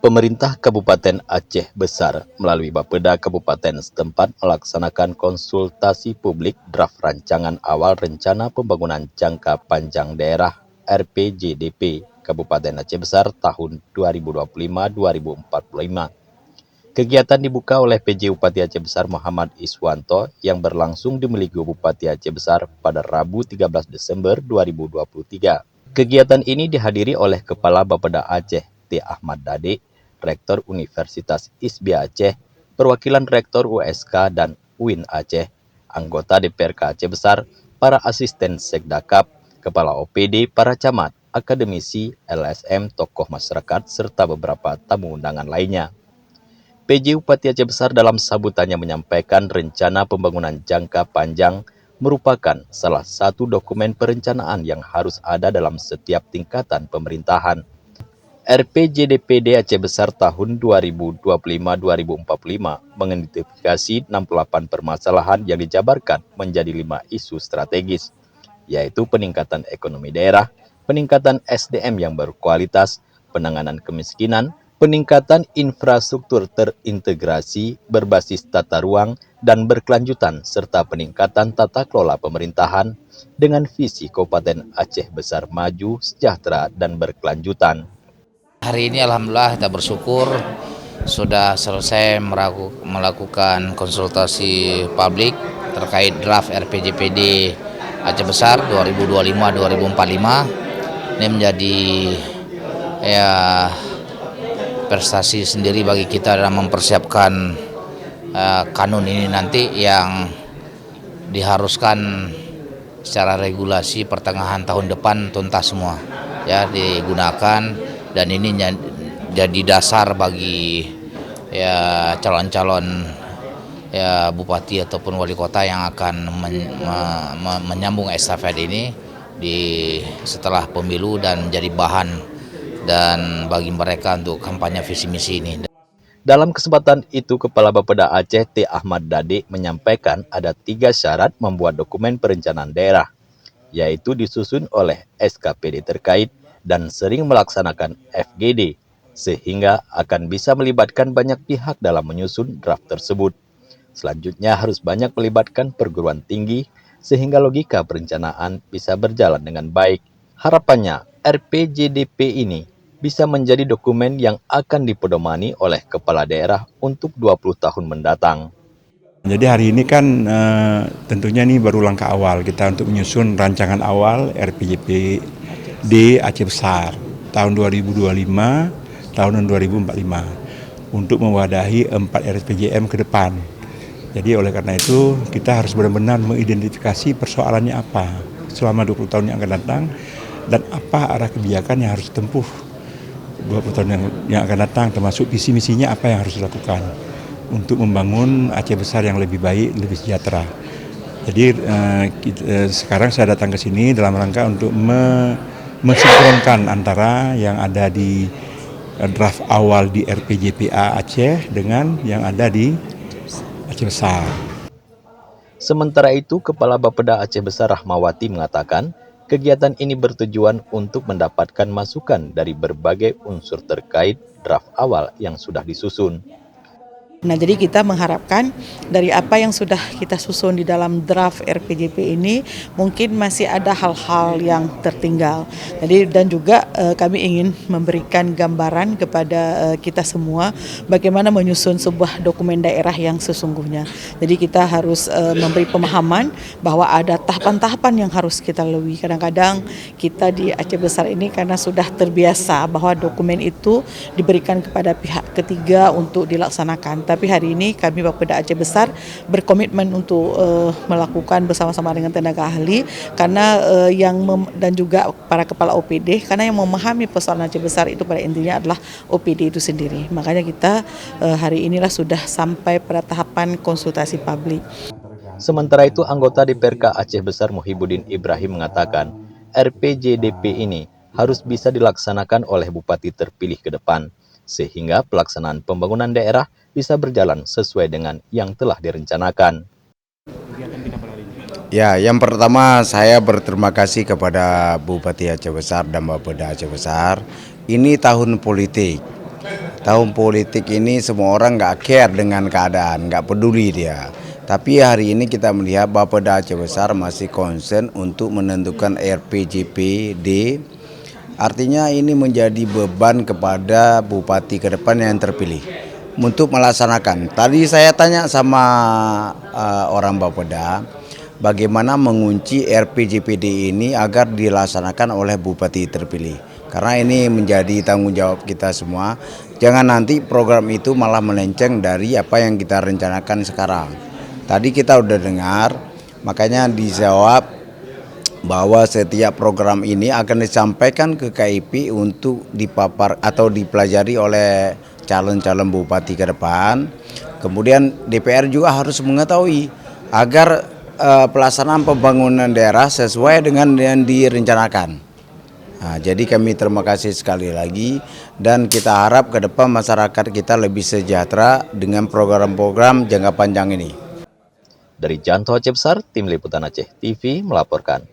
Pemerintah Kabupaten Aceh Besar melalui Bapeda Kabupaten setempat melaksanakan konsultasi publik draft rancangan awal Rencana Pembangunan Jangka Panjang Daerah (RPJDP) Kabupaten Aceh Besar tahun 2025-2045. Kegiatan dibuka oleh PJ Bupati Aceh Besar Muhammad Iswanto yang berlangsung di Meligo Bupati Aceh Besar pada Rabu 13 Desember 2023. Kegiatan ini dihadiri oleh Kepala Bapeda Aceh T. Ahmad Dade, Rektor Universitas ISBIA Aceh, perwakilan Rektor USK dan UIN Aceh, anggota DPRK Aceh Besar, para asisten Sekdakap, Kepala OPD, para camat, akademisi, LSM, tokoh masyarakat, serta beberapa tamu undangan lainnya. PJ Bupati Aceh Besar dalam sambutannya menyampaikan rencana pembangunan jangka panjang merupakan salah satu dokumen perencanaan yang harus ada dalam setiap tingkatan pemerintahan. RPJDPD Aceh Besar tahun 2025-2045 mengidentifikasi 68 permasalahan yang dijabarkan menjadi 5 isu strategis, yaitu peningkatan ekonomi daerah, peningkatan SDM yang berkualitas, penanganan kemiskinan, peningkatan infrastruktur terintegrasi berbasis tata ruang dan berkelanjutan, serta peningkatan tata kelola pemerintahan dengan visi Kabupaten Aceh Besar maju, sejahtera, dan berkelanjutan. Hari ini alhamdulillah kita bersyukur sudah selesai melakukan konsultasi publik terkait draft RPJPD Aceh Besar 2025-2045. Ini menjadi prestasi sendiri bagi kita dalam mempersiapkan kanun ini nanti yang diharuskan secara regulasi pertengahan tahun depan tuntas semua ya digunakan, dan ini jadi dasar bagi calon-calon bupati ataupun wali kota yang akan menyambung estafet ini setelah pemilu dan menjadi bahan dan bagi mereka untuk kampanye visi misi ini. Dalam kesempatan itu, Kepala Bapeda Aceh T. Ahmad Dade menyampaikan ada 3 syarat membuat dokumen perencanaan daerah, yaitu disusun oleh SKPD terkait dan sering melaksanakan FGD, sehingga akan bisa melibatkan banyak pihak dalam menyusun draft tersebut. Selanjutnya harus banyak melibatkan perguruan tinggi, sehingga logika perencanaan bisa berjalan dengan baik. Harapannya, RPJDP ini bisa menjadi dokumen yang akan dipedomani oleh kepala daerah untuk 20 tahun mendatang. Jadi hari ini kan tentunya ini baru langkah awal kita untuk menyusun rancangan awal RPJP di Aceh Besar tahun 2025 tahun 2045 untuk mewadahi 4 RPJM ke depan. Jadi oleh karena itu kita harus benar-benar mengidentifikasi persoalannya apa selama 20 tahun yang akan datang dan apa arah kebijakan yang harus ditempuh 20 tahun yang akan datang, termasuk visi misinya apa yang harus dilakukan untuk membangun Aceh Besar yang lebih baik, lebih sejahtera. Jadi sekarang saya datang ke sini dalam rangka untuk mensinkronkan antara yang ada di draft awal di RPJPA Aceh dengan yang ada di Aceh Besar. Sementara itu, Kepala Bapeda Aceh Besar Rahmawati mengatakan, kegiatan ini bertujuan untuk mendapatkan masukan dari berbagai unsur terkait draft awal yang sudah disusun. Nah, jadi kita mengharapkan dari apa yang sudah kita susun di dalam draft RPJP ini mungkin masih ada hal-hal yang tertinggal. Jadi dan juga kami ingin memberikan gambaran kepada kita semua bagaimana menyusun sebuah dokumen daerah yang sesungguhnya. Jadi kita harus memberi pemahaman bahwa ada tahapan-tahapan yang harus kita lalui. Kadang-kadang kita di Aceh Besar ini karena sudah terbiasa bahwa dokumen itu diberikan kepada pihak ketiga untuk dilaksanakan. Tapi hari ini kami Bapeda Aceh Besar berkomitmen untuk melakukan bersama-sama dengan tenaga ahli karena dan juga para kepala OPD, karena yang memahami persoalan Aceh Besar itu pada intinya adalah OPD itu sendiri. Makanya kita hari inilah sudah sampai pada tahapan konsultasi publik. Sementara itu, anggota DPRK Aceh Besar Muhibbuddin Ibrahim mengatakan, RPJDP ini harus bisa dilaksanakan oleh bupati terpilih ke depan, sehingga pelaksanaan pembangunan daerah bisa berjalan sesuai dengan yang telah direncanakan. Ya, yang pertama saya berterima kasih kepada Bupati Aceh Besar dan Bapeda Aceh Besar. Ini tahun politik. tahun politik ini semua orang nggak care dengan keadaan, nggak peduli dia. Tapi hari ini kita melihat Bapeda Aceh Besar masih concern untuk menentukan RPJPD. Artinya ini menjadi beban kepada bupati ke depan yang terpilih untuk melaksanakan. Tadi saya tanya sama orang Bapeda, bagaimana mengunci RPJPD ini agar dilaksanakan oleh bupati terpilih. Karena ini menjadi tanggung jawab kita semua. Jangan nanti program itu malah melenceng dari apa yang kita rencanakan sekarang. Tadi kita udah dengar, makanya dijawab bahwa setiap program ini akan disampaikan ke KIP untuk dipapar atau dipelajari oleh calon-calon bupati ke depan. Kemudian DPR juga harus mengetahui agar pelaksanaan pembangunan daerah sesuai dengan yang direncanakan. Nah, jadi kami terima kasih sekali lagi dan kita harap ke depan masyarakat kita lebih sejahtera dengan program-program jangka panjang ini. Dari Janto Aceh Besar, Tim Liputan Aceh TV melaporkan.